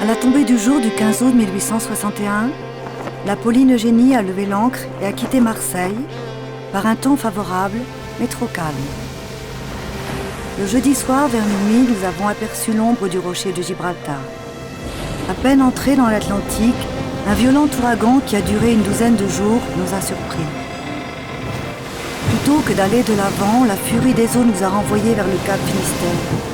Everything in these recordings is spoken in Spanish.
la tombée du jour du 15 août 1861, la Pauline Eugénie a levé l'ancre et a quitté Marseille par un temps favorable, mais trop calme. Le jeudi soir, vers minuit, nous avons aperçu l'ombre du rocher de Gibraltar. À peine entré dans l'Atlantique, un violent ouragan qui a duré une douzaine de jours nous a surpris. Plutôt que d'aller de l'avant, la furie des eaux nous a renvoyés vers le cap Finistère.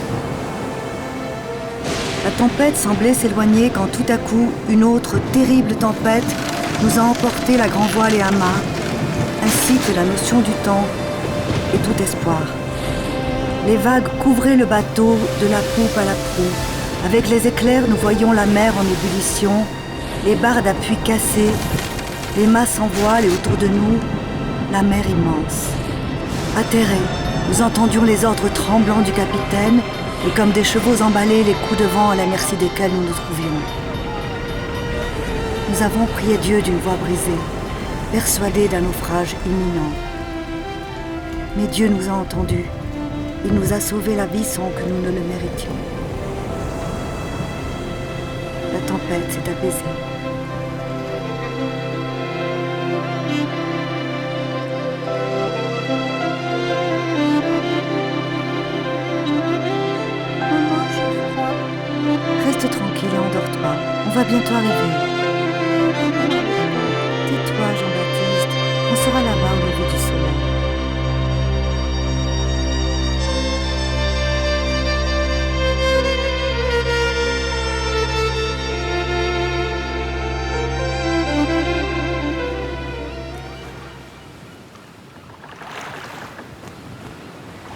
La tempête semblait s'éloigner quand tout à coup, une autre terrible tempête nous a emporté la grand voile et amarre, ainsi que la notion du temps et tout espoir. Les vagues couvraient le bateau de la poupe à la proue. Avec les éclairs, nous voyions la mer en ébullition, les barres d'appui cassées, les mâts sans voile et autour de nous, la mer immense. Atterrés, nous entendions les ordres tremblants du capitaine et comme des chevaux emballés, les coups de vent à la merci desquels nous nous trouvions. Nous avons prié Dieu d'une voix brisée, persuadés d'un naufrage imminent. Mais Dieu nous a entendus. Il nous a sauvé la vie sans que nous ne le méritions. La tempête s'est apaisée. Maman, j'ai froid. Reste tranquille et endors-toi. On va bientôt arriver. Tais-toi, Jean-Baptiste. On sera là-bas au lever du soleil.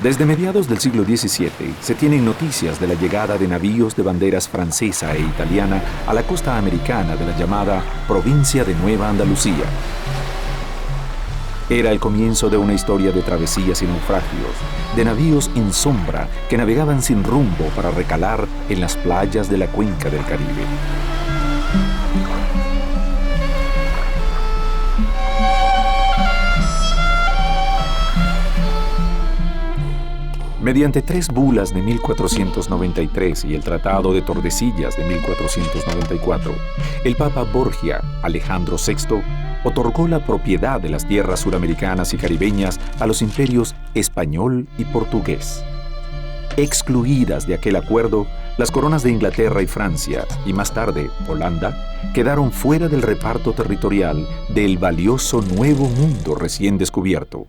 Desde mediados del siglo XVII se tienen noticias de la llegada de navíos de banderas francesa e italiana a la costa americana de la llamada provincia de Nueva Andalucía. Era el comienzo de una historia de travesías y naufragios, de navíos en sombra que navegaban sin rumbo para recalar en las playas de la cuenca del Caribe. Mediante 3 bulas de 1493 y el Tratado de Tordesillas de 1494, el Papa Borgia Alejandro VI otorgó la propiedad de las tierras suramericanas y caribeñas a los imperios español y portugués. Excluidas de aquel acuerdo, las coronas de Inglaterra y Francia, y más tarde Holanda, quedaron fuera del reparto territorial del valioso Nuevo Mundo recién descubierto.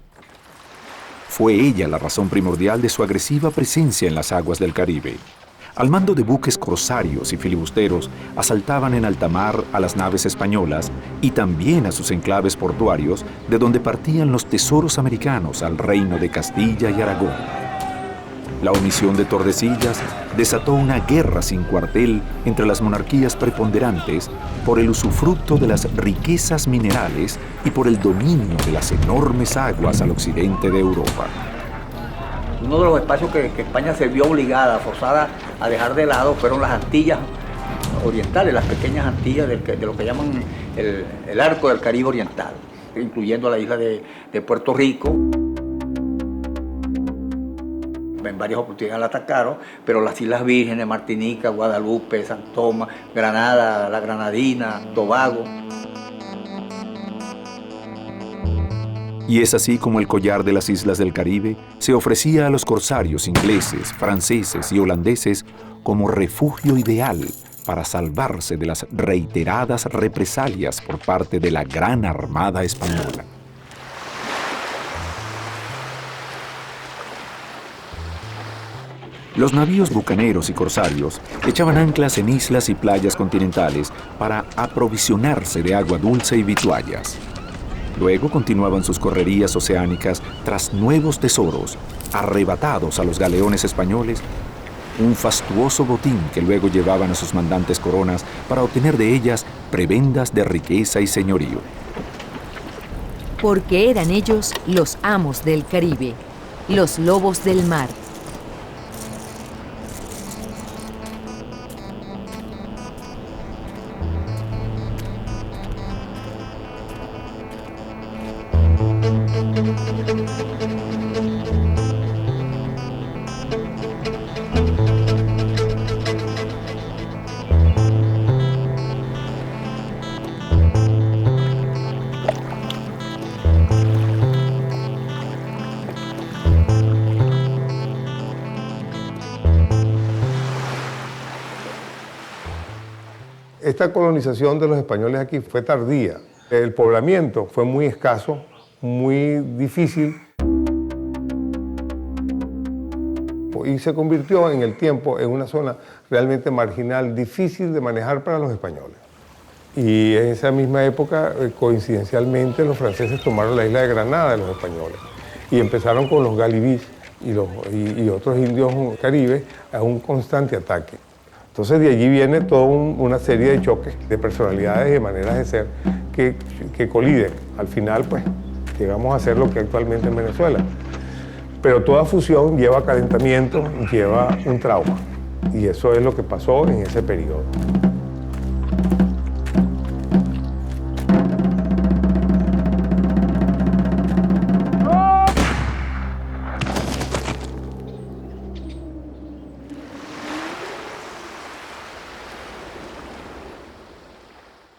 Fue ella la razón primordial de su agresiva presencia en las aguas del Caribe. Al mando de buques corsarios y filibusteros, asaltaban en alta mar a las naves españolas y también a sus enclaves portuarios, de donde partían los tesoros americanos al reino de Castilla y Aragón. La omisión de Tordesillas desató una guerra sin cuartel entre las monarquías preponderantes por el usufructo de las riquezas minerales y por el dominio de las enormes aguas al occidente de Europa. Uno de los espacios que España se vio obligada, forzada a dejar de lado fueron las Antillas orientales, las pequeñas Antillas de lo que llaman el arco del Caribe oriental, incluyendo la isla de Puerto Rico. En varias oportunidades la atacaron, pero las Islas Vírgenes, Martinica, Guadalupe, San Tomás, Granada, la Granadina, Tobago. Y es así como el collar de las islas del Caribe se ofrecía a los corsarios ingleses, franceses y holandeses como refugio ideal para salvarse de las reiteradas represalias por parte de la Gran Armada Española. Los navíos bucaneros y corsarios echaban anclas en islas y playas continentales para aprovisionarse de agua dulce y vituallas. Luego continuaban sus correrías oceánicas tras nuevos tesoros, arrebatados a los galeones españoles, un fastuoso botín que luego llevaban a sus mandantes coronas para obtener de ellas prebendas de riqueza y señorío. Porque eran ellos los amos del Caribe, los lobos del mar. esta colonización de los españoles aquí fue tardía. El poblamiento fue muy escaso, muy difícil y se convirtió en el tiempo en una zona realmente marginal, difícil de manejar para los españoles. Y en esa misma época, coincidencialmente, los franceses tomaron la isla de Granada de los españoles y empezaron con los galibís y otros indios caribes a un constante ataque. Entonces de allí viene toda una serie de choques de personalidades y de maneras de ser que coliden. Al final, pues, llegamos a ser lo que actualmente en Venezuela. Pero toda fusión lleva calentamiento, lleva un trauma. Y eso es lo que pasó en ese periodo.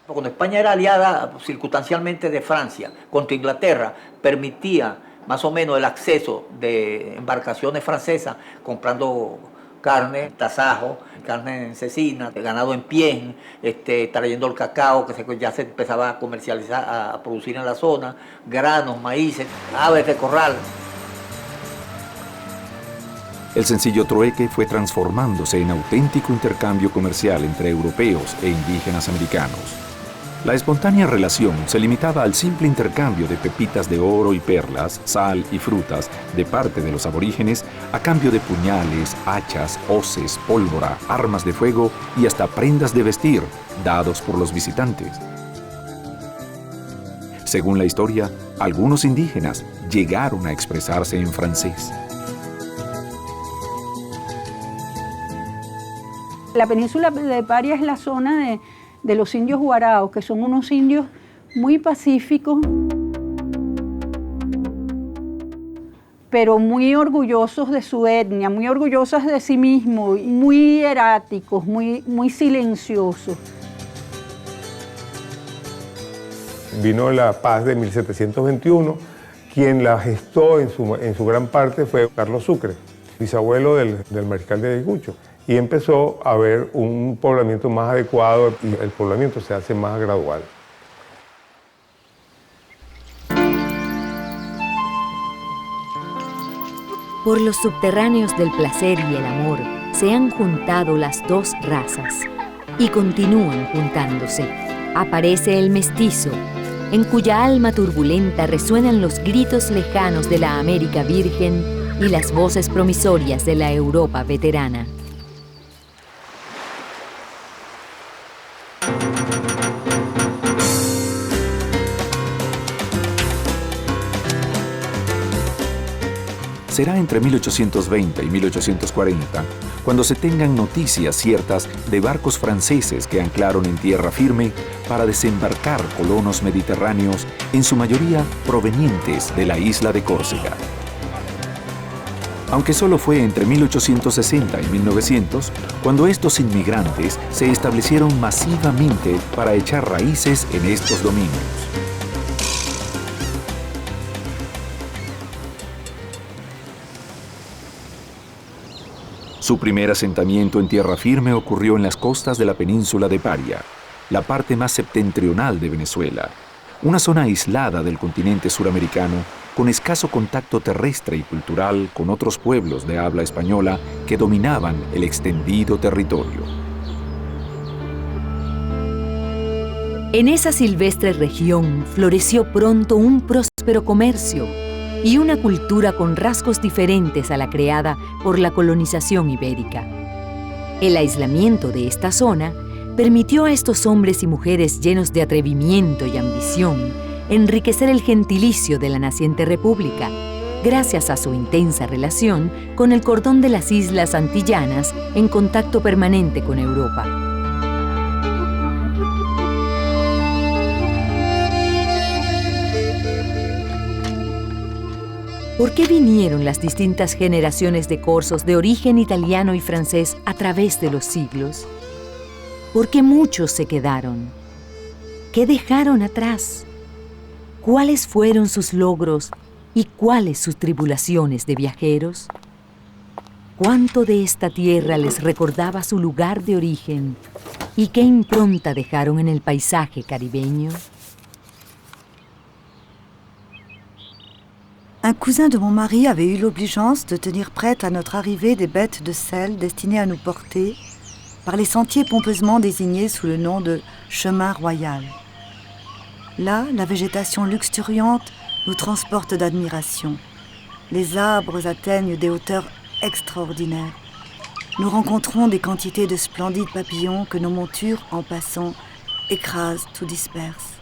Cuando España era aliada circunstancialmente de Francia contra Inglaterra, permitía más o menos el acceso de embarcaciones francesas comprando carne, tasajo, carne en cecina, ganado en piel, trayendo el cacao que ya se empezaba a comercializar, a producir en la zona, granos, maíces, aves de corral. El sencillo trueque fue transformándose en auténtico intercambio comercial entre europeos e indígenas americanos. La espontánea relación se limitaba al simple intercambio de pepitas de oro y perlas, sal y frutas de parte de los aborígenes a cambio de puñales, hachas, hoces, pólvora, armas de fuego y hasta prendas de vestir dados por los visitantes. Según la historia, algunos indígenas llegaron a expresarse en francés. La península de Paria es la zona de los indios guaraos, que son unos indios muy pacíficos, pero muy orgullosos de su etnia, muy orgullosos de sí mismos, muy eráticos, muy silenciosos. Vino la paz de 1721, quien la gestó en su gran parte fue Carlos Sucre, bisabuelo del mariscal de Ayacucho. Y empezó a haber un poblamiento más adecuado y el poblamiento se hace más gradual. Por los subterráneos del placer y el amor se han juntado las dos razas y continúan juntándose. Aparece el mestizo, en cuya alma turbulenta resuenan los gritos lejanos de la América virgen y las voces promisorias de la Europa veterana. Será entre 1820 y 1840 cuando se tengan noticias ciertas de barcos franceses que anclaron en tierra firme para desembarcar colonos mediterráneos, en su mayoría provenientes de la isla de Córcega. Aunque solo fue entre 1860 y 1900 cuando estos inmigrantes se establecieron masivamente para echar raíces en estos dominios. Su primer asentamiento en tierra firme ocurrió en las costas de la península de Paria, la parte más septentrional de Venezuela, una zona aislada del continente suramericano con escaso contacto terrestre y cultural con otros pueblos de habla española que dominaban el extendido territorio. En esa silvestre región floreció pronto un próspero comercio y una cultura con rasgos diferentes a la creada por la colonización ibérica. El aislamiento de esta zona permitió a estos hombres y mujeres llenos de atrevimiento y ambición enriquecer el gentilicio de la naciente república, gracias a su intensa relación con el cordón de las islas antillanas en contacto permanente con Europa. ¿Por qué vinieron las distintas generaciones de corsos de origen italiano y francés a través de los siglos? ¿Por qué muchos se quedaron? ¿Qué dejaron atrás? ¿Cuáles fueron sus logros y cuáles sus tribulaciones de viajeros? ¿Cuánto de esta tierra les recordaba su lugar de origen ¿Y qué impronta dejaron en el paisaje caribeño? Un cousin de mon mari avait eu l'obligeance de tenir prête à notre arrivée des bêtes de sel destinées à nous porter par les sentiers pompeusement désignés sous le nom de chemin royal. Là, la végétation luxuriante nous transporte d'admiration. Les arbres atteignent des hauteurs extraordinaires. Nous rencontrons des quantités de splendides papillons que nos montures, en passant, écrasent ou dispersent.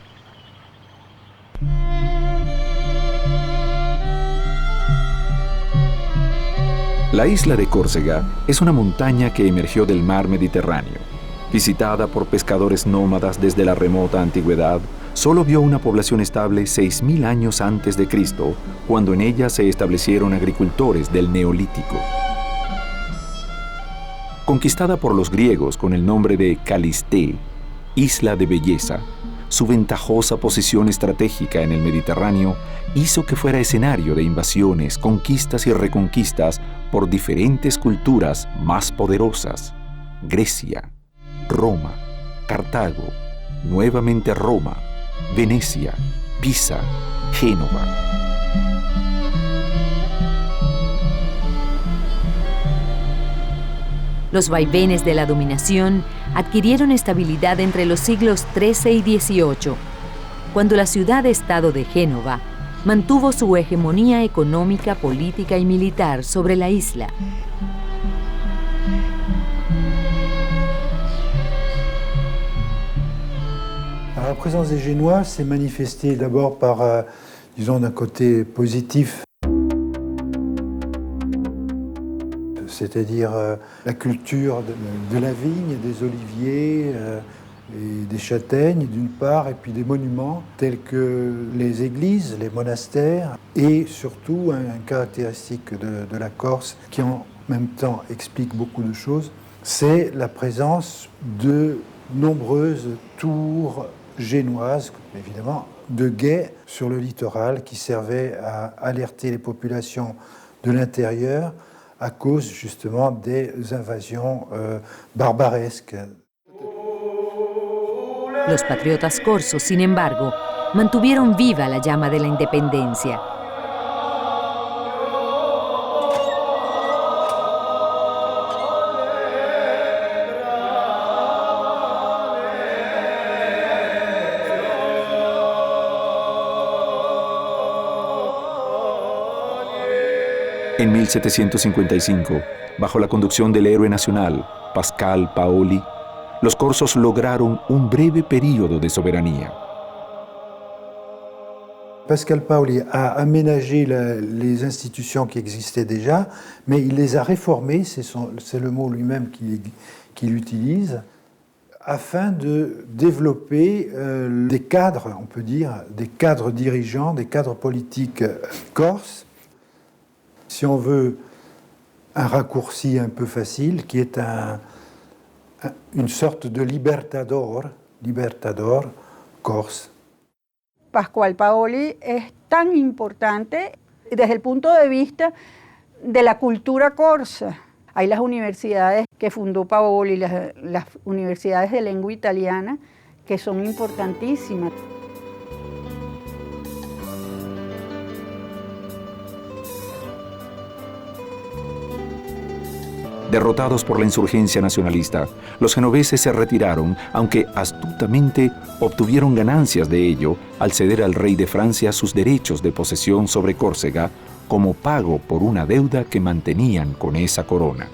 La isla de Córcega es una montaña que emergió del mar Mediterráneo. Visitada por pescadores nómadas desde la remota antigüedad, solo vio una población estable 6.000 años antes de Cristo, cuando en ella se establecieron agricultores del Neolítico. Conquistada por los griegos con el nombre de Calisté, isla de belleza, su ventajosa posición estratégica en el Mediterráneo hizo que fuera escenario de invasiones, conquistas y reconquistas por diferentes culturas más poderosas: Grecia, Roma, Cartago, nuevamente Roma, Venecia, Pisa, Génova. Los vaivenes de la dominación adquirieron estabilidad entre los siglos XIII y XVIII, cuando la ciudad-estado de Génova mantuvo su hegemonía económica, política y militar sobre la isla. La présence des Génois s'est manifestée d'abord par, disons, d'un côté positif, c'est-à-dire la culture de la vigne, des oliviers et des châtaignes d'une part, et puis des monuments tels que les églises, les monastères, et surtout une caractéristique de la Corse qui en même temps explique beaucoup de choses, c'est la présence de nombreuses tours génoises, évidemment, de guets sur le littoral qui servaient à alerter les populations de l'intérieur à cause justement des invasions barbaresques. Los patriotas corsos, sin embargo, mantuvieron viva la llama de la independencia. En 1755, bajo la conducción del héroe nacional, Pascal Paoli, los corsos lograron un breve periodo de soberanía. Pascal Paoli a aménagé les institutions qui existaient déjà, mais il les a réformées, c'est le mot lui-même qu'il utilise, afin de développer des cadres, on peut dire, des cadres dirigeants, des cadres politiques corses. Si on veut un raccourci un peu facile, qui est une sorte de libertador corse. Pascual Paoli es tan importante desde el punto de vista de la cultura corsa. Hay las universidades que fundó Paoli, las universidades de lengua italiana, que son importantísimas. Derrotados por la insurgencia nacionalista, los genoveses se retiraron, aunque astutamente obtuvieron ganancias de ello al ceder al rey de Francia sus derechos de posesión sobre Córcega como pago por una deuda que mantenían con esa corona.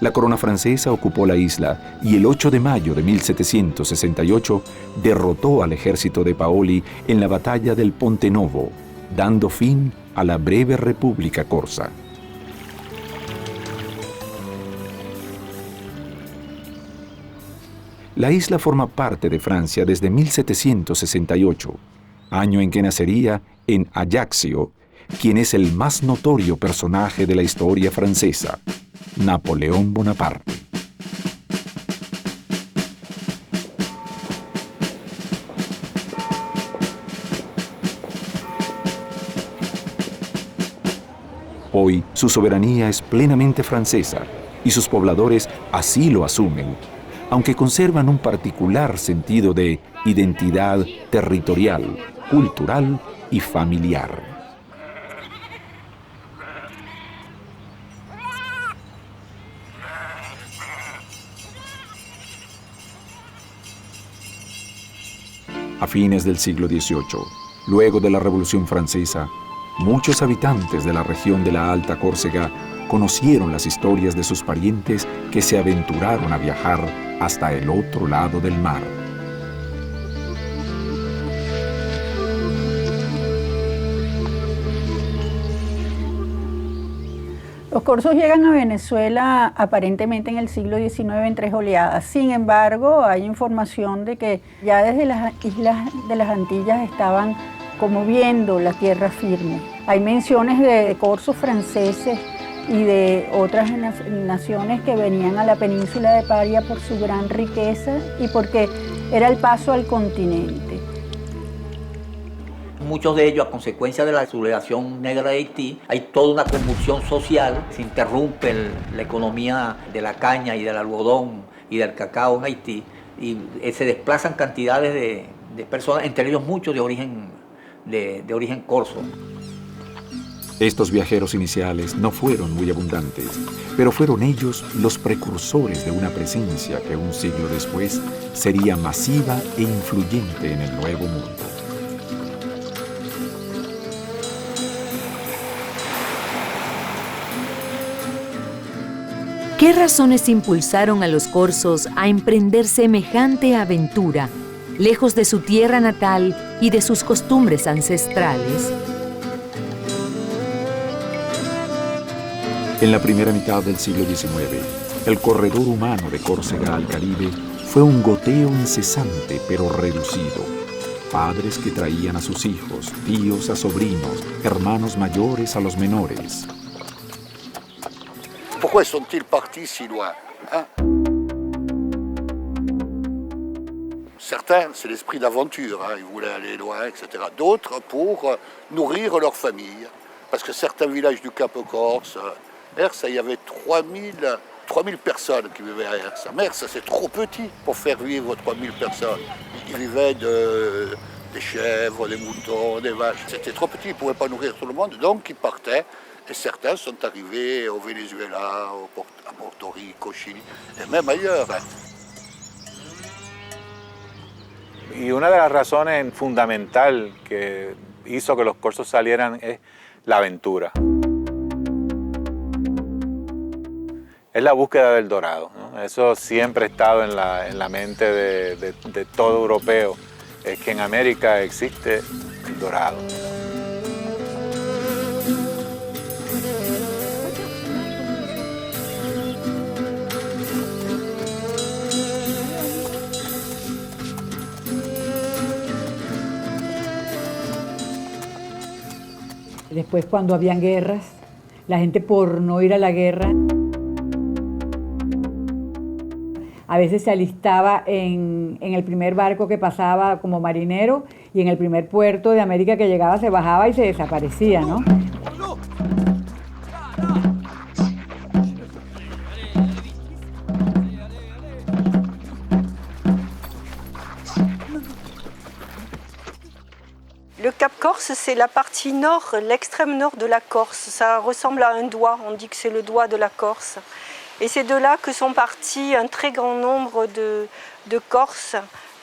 La corona francesa ocupó la isla y el 8 de mayo de 1768 derrotó al ejército de Paoli en la batalla del Ponte Novo, dando fin a la breve República Corsa. La isla forma parte de Francia desde 1768, año en que nacería en Ajaccio, quien es el más notorio personaje de la historia francesa, Napoleón Bonaparte. Hoy, su soberanía es plenamente francesa, y sus pobladores así lo asumen, aunque conservan un particular sentido de identidad territorial, cultural y familiar. A fines del siglo XVIII, luego de la Revolución Francesa, muchos habitantes de la región de la Alta Córcega conocieron las historias de sus parientes que se aventuraron a viajar hasta el otro lado del mar. Los corsos llegan a Venezuela aparentemente en el siglo XIX en 3 oleadas. Sin embargo, hay información de que ya desde las islas de las Antillas estaban como viendo la tierra firme. Hay menciones de corsos franceses y de otras naciones que venían a la península de Paria por su gran riqueza y porque era el paso al continente. Muchos de ellos, a consecuencia de la sublevación negra de Haití, hay toda una convulsión social, se interrumpe la economía de la caña y del algodón y del cacao en Haití, y se desplazan cantidades de personas, entre ellos muchos de origen corso. Estos viajeros iniciales no fueron muy abundantes, pero fueron ellos los precursores de una presencia que un siglo después sería masiva e influyente en el Nuevo Mundo. ¿Qué razones impulsaron a los corsos a emprender semejante aventura, lejos de su tierra natal y de sus costumbres ancestrales? En la primera mitad del siglo XIX, el corredor humano de Córcega al Caribe fue un goteo incesante pero reducido. Padres que traían a sus hijos, tíos a sobrinos, hermanos mayores a los menores. Pourquoi sont-ils partis si loin, hein? Certains, c'est l'esprit d'aventure, hein, ils voulaient aller loin, etc. D'autres, pour nourrir leur famille. Parce que certains villages du Cap Corse, Ersa, il y avait 3000 personnes qui vivaient à Ersa. Mais Ersa, c'est trop petit pour faire vivre 3000 personnes. Ils vivaient des chèvres, des moutons, des vaches. C'était trop petit, ils ne pouvaient pas nourrir tout le monde, donc ils partaient. Et certains sont arrivés au Venezuela, à Porto Rico, au Chili, et même ailleurs. Y una de las razones fundamental que hizo que los corsos salieran es la aventura. Es la búsqueda del dorado, ¿no? Eso siempre ha estado en la mente de todo europeo, es que en América existe el dorado. Después, cuando habían guerras, la gente por no ir a la guerra, a veces se alistaba en el primer barco que pasaba como marinero y en el primer puerto de América que llegaba se bajaba y se desaparecía, ¿no? Le Cap Corse, c'est la partie nord, l'extrême nord de la Corse. Ça ressemble à un doigt, on dit que c'est le doigt de la Corse. Et c'est de là que sont partis un très grand nombre de Corses.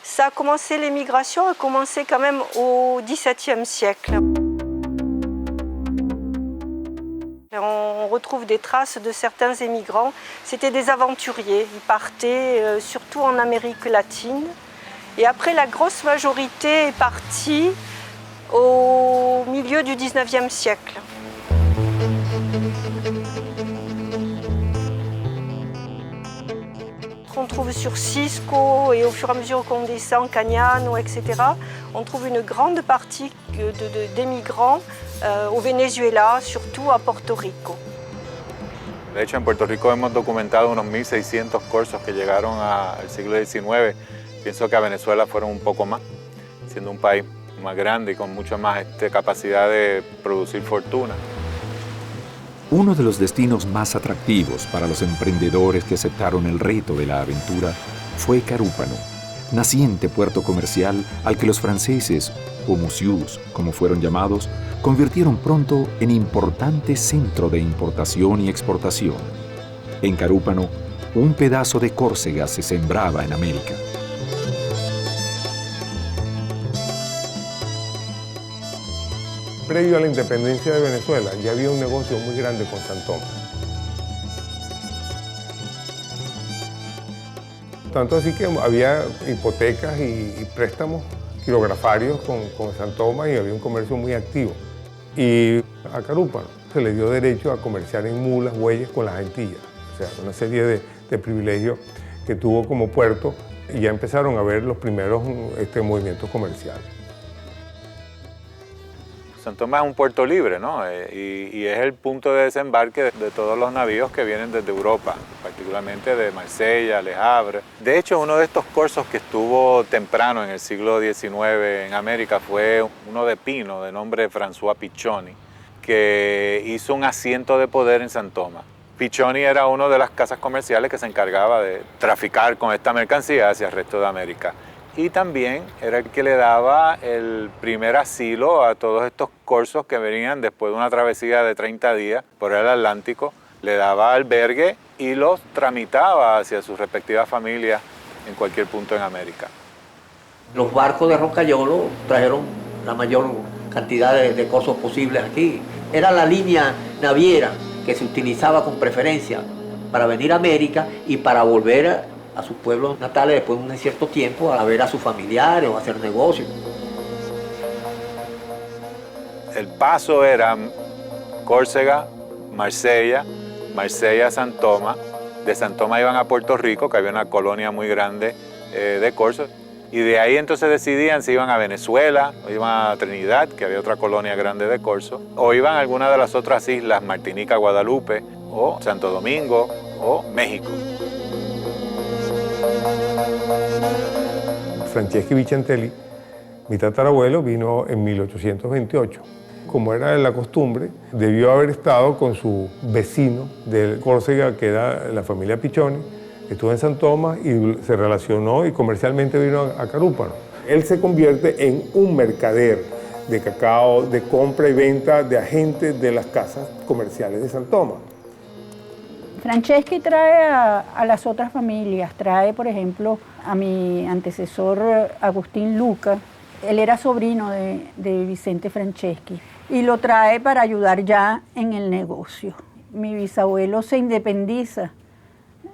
Ça a commencé, l'émigration a commencé quand même au XVIIe siècle. On retrouve des traces de certains émigrants. C'était des aventuriers, ils partaient surtout en Amérique latine. Et après, la grosse majorité est partie au milieu du XIXe siècle. On trouve sur Cisco et au fur et à mesure qu'on descend, Cagnano, etc., on trouve une grande partie d'émigrants au Venezuela, surtout à Puerto Rico. De hecho, en Puerto Rico hemos documentado unos 1.600 corsos que llegaron al siglo XIX. Pienso que a Venezuela fueron un poco más, siendo un país más grande y con mucha más capacidad de producir fortuna. Uno de los destinos más atractivos para los emprendedores que aceptaron el reto de la aventura fue Carúpano, naciente puerto comercial al que los franceses, o Musius, como fueron llamados, convirtieron pronto en importante centro de importación y exportación. En Carúpano, un pedazo de Córcega se sembraba en América. Previo a la independencia de Venezuela, ya había un negocio muy grande con San Tomás. Tanto así que había hipotecas y préstamos quirografarios con San Tomás y había un comercio muy activo. Y a Carúpano se le dio derecho a comerciar en mulas, bueyes con las Antillas. O sea, una serie de privilegios que tuvo como puerto y ya empezaron a ver los primeros movimientos comerciales. San Tomás es un puerto libre, ¿no? Y es el punto de desembarque de todos los navíos que vienen desde Europa, particularmente de Marsella, Le Havre. De hecho, uno de estos corsos que estuvo temprano en el siglo XIX en América fue uno de pino, de nombre François Piccioni, que hizo un asiento de poder en San Tomás. Piccioni era una de las casas comerciales que se encargaba de traficar con esta mercancía hacia el resto de América. Y también era el que le daba el primer asilo a todos estos corsos que venían después de una travesía de 30 días por el Atlántico. Le daba albergue y los tramitaba hacia sus respectivas familias en cualquier punto en América. Los barcos de Roncayolo trajeron la mayor cantidad de corsos posibles aquí. Era la línea naviera que se utilizaba con preferencia para venir a América y para volver a sus pueblos natales después de un cierto tiempo a ver a sus familiares o a hacer negocios. El paso era Córcega, Marsella, Marsella, San Tomás. De San Tomás iban a Puerto Rico, que había una colonia muy grande de corsos. Y de ahí entonces decidían si iban a Venezuela, o iban a Trinidad, que había otra colonia grande de corsos, o iban a alguna de las otras islas, Martinica, Guadalupe, o Santo Domingo, o México. Franceschi Vichentelli, mi tatarabuelo, vino en 1828. Como era la costumbre, debió haber estado con su vecino de Córcega, que era la familia Piccioni. Estuvo en San Tomás y se relacionó y comercialmente vino a Carúpano. Él se convierte en un mercader de cacao, de compra y venta de agentes de las casas comerciales de San Tomás. Franceschi trae a las otras familias, trae por ejemplo a mi antecesor Agustín Luca, él era sobrino de Vicente Franceschi y lo trae para ayudar ya en el negocio. Mi bisabuelo se independiza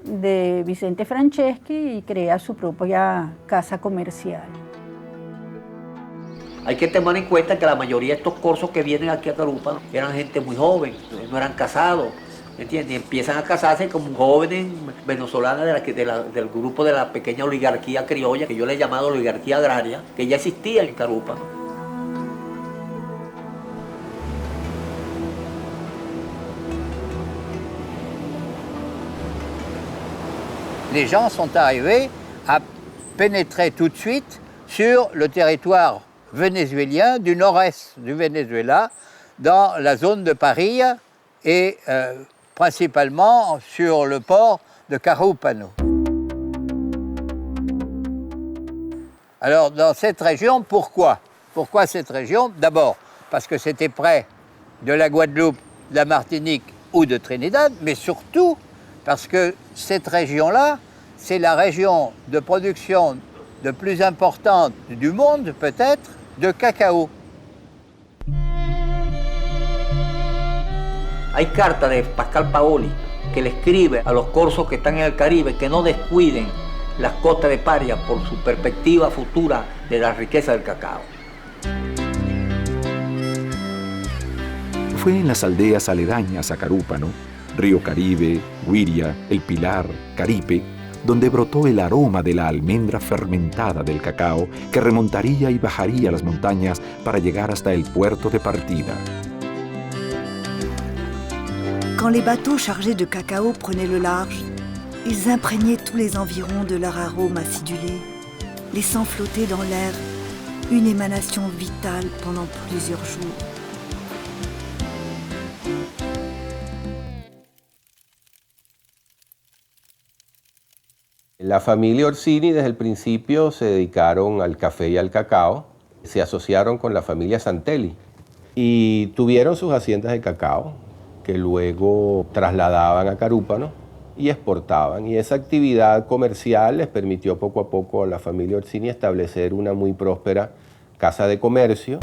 de Vicente Franceschi y crea su propia casa comercial. Hay que tener en cuenta que la mayoría de estos corsos que vienen aquí a Carúpano eran gente muy joven, no eran casados. ¿Entiendes? Y empiezan a casarse como jóvenes venezolanas del grupo de la pequeña oligarquía criolla, que yo le he llamado oligarquía agraria, que ya existía en Carúpano. Les gens sont arrivés à pénétrer tout de suite sur le territoire vénézuélien du nord-est du Venezuela, dans la zone de Paria et principalement sur le port de Carúpano. Alors dans cette région, pourquoi? Pourquoi cette région? D'abord parce que c'était près de la Guadeloupe, de la Martinique ou de Trinidad, mais surtout parce que cette région-là, c'est la région de production de plus importante du monde, peut-être, de cacao. Hay cartas de Pascal Paoli que le escribe a los corsos que están en el Caribe que no descuiden las costas de Paria por su perspectiva futura de la riqueza del cacao. Fue en las aldeas aledañas a Carúpano, Río Caribe, Huiria, El Pilar, Caripe, donde brotó el aroma de la almendra fermentada del cacao que remontaría y bajaría las montañas para llegar hasta el puerto de partida. Quand les bateaux chargés de cacao prenaient le large, ils imprégnaient tous les environs de leur arôme acidulé, laissant flotter dans l'air une émanation vitale pendant plusieurs jours. La familia Orsini desde el principio se dedicaron al café y al cacao. Se asociaron con la familia Santelli y tuvieron sus haciendas de cacao que luego trasladaban a Carúpano y exportaban. Y esa actividad comercial les permitió poco a poco a la familia Orsini establecer una muy próspera casa de comercio.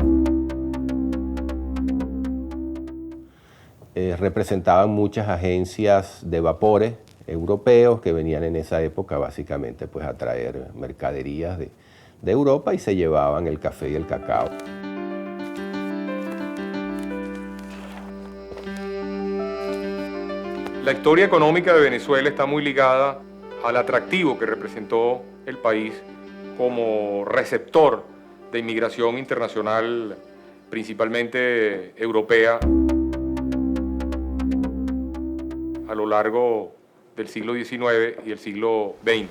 Representaban muchas agencias de vapores europeos que venían en esa época básicamente pues, a traer mercaderías de Europa y se llevaban el café y el cacao. La historia económica de Venezuela está muy ligada al atractivo que representó el país como receptor de inmigración internacional, principalmente europea, a lo largo del siglo XIX y el siglo XX.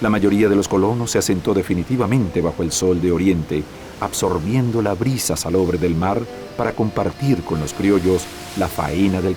La mayoría de los colonos se asentó definitivamente bajo el sol de Oriente, absorbiendo la brisa salobre del mar para compartir con los criollos la faena del